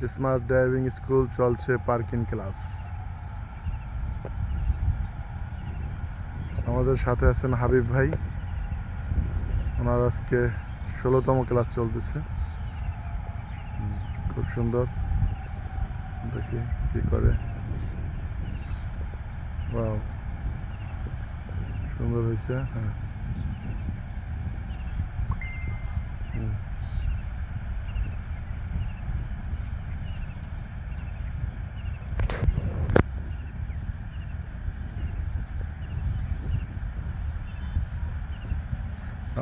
Smart driving school চলছে parking class. আমাদের সাথে আছেন হাবিব ভাই, ওনার আজকে 16তম ক্লাস চলতেছে। খুব সুন্দর, দেখি কি করে। ওয়াও, সুন্দর হয়েছে। হ্যাঁ,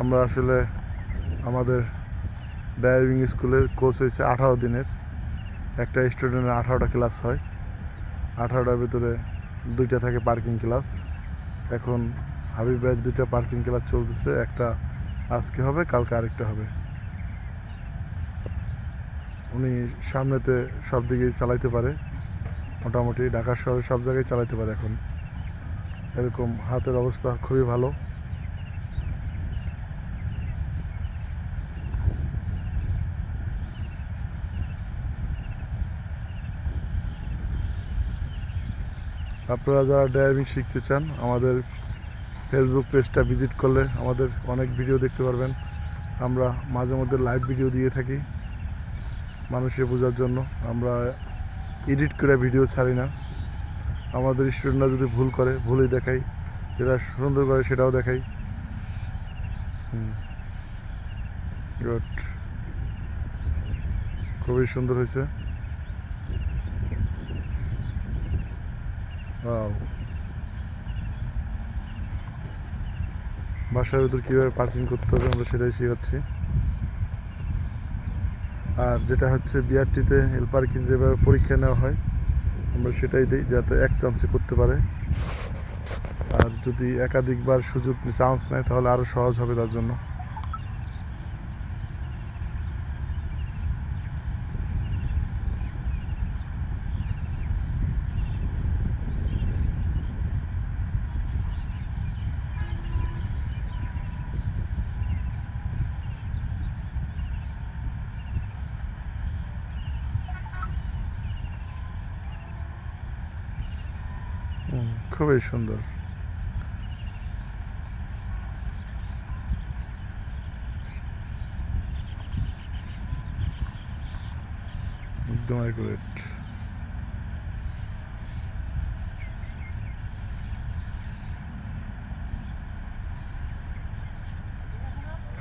আমরা আসলে আমাদের ড্রাইভিং স্কুলের কোর্স হয়েছে 18 দিনের। একটা স্টুডেন্টের 18টা ক্লাস হয়। 18টার ভিতরে 2টা থাকে পার্কিং ক্লাস। এখন হাবিব ভাইয়ের 2টা পার্কিং ক্লাস চলতেছে। একটা আজকে হবে, কালকে আরেকটা হবে। উনি সামনেতে সব দিকেই চালাইতে পারে, মোটামুটি ঢাকা শহরে সব জায়গায় চালাইতে পারে এখন। এরকম হাতের অবস্থা খুবই ভালো। আপনারা যারা ড্রাইভিং শিখতে চান, আমাদের ফেসবুক পেজটা ভিজিট করলে আমাদের অনেক ভিডিও দেখতে পারবেন। আমরা মাঝে মধ্যে লাইভ ভিডিও দিয়ে থাকি মানুষের বোঝার জন্য। আমরা এডিট করে ভিডিও ছাড়ি না। আমাদের স্টুডেন্টরা যদি ভুল করে ভুলই দেখাই, যেটা সুন্দর করে সেটাও দেখাই। গুড, খুবই সুন্দর হয়েছে। বাসার ভিতর কীভাবে পার্কিং করতে হবে আমরা সেটাই শেখাচ্ছি। আর যেটা হচ্ছে বিআরটিতে এল পার্কিং যেভাবে পরীক্ষা নেওয়া হয়, আমরা সেটাই দিই যাতে এক চান্সে করতে পারে। আর যদি একাধিকবার সুযোগ চান্স নেয় তাহলে আরও সহজ হবে তার জন্য। খুবই সুন্দর। একদম অ্যাকুরেট।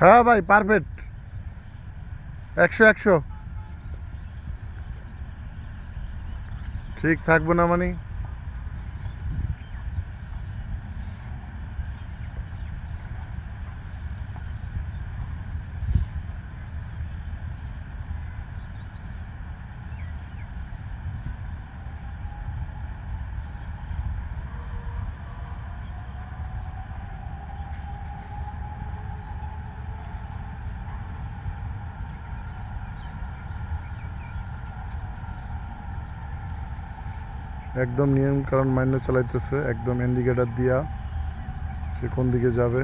হ্যাঁ ভাই, পারফেক্ট, 100 ঠিক থাকবো না মানে। একদম নিয়ম কারণ মান্য চালাইতেছে, একদম ইন্ডিকেটার দিয়া সে কোন দিকে যাবে।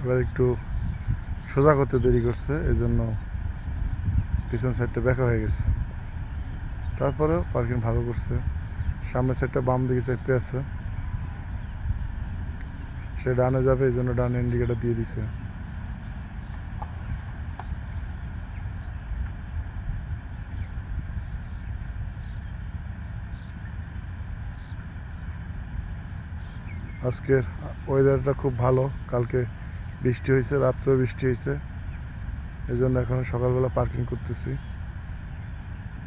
এবার একটু সোজা করতে দেরি করছে, এই জন্য পিছন সাইডটা ব্যাকা হয়ে গেছে। তারপরেও পার্কিং ভালো করছে। সামনের সাইডটা বাম দিকে চেপে আছে, সে ডানে যাবে, এই জন্য ডানে ইন্ডিকেটার দিয়ে দিছে। আজকের ওয়েদারটা খুব ভালো। কালকে বৃষ্টি হয়েছে, রাত্রেও বৃষ্টি হয়েছে, এই জন্য এখন সকালবেলা পার্কিং করতেছি।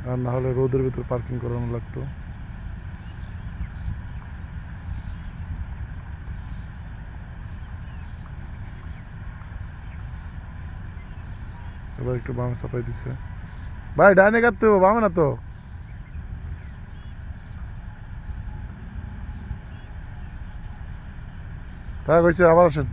আর না হলে রোদের ভিতর পার্কিং করানো লাগতো। এবার একটু বামে চাপাই দিছে। ভাই ডাইনে কাটতে হবে, বামে না তো। তাই কইছে, আবার আসেন।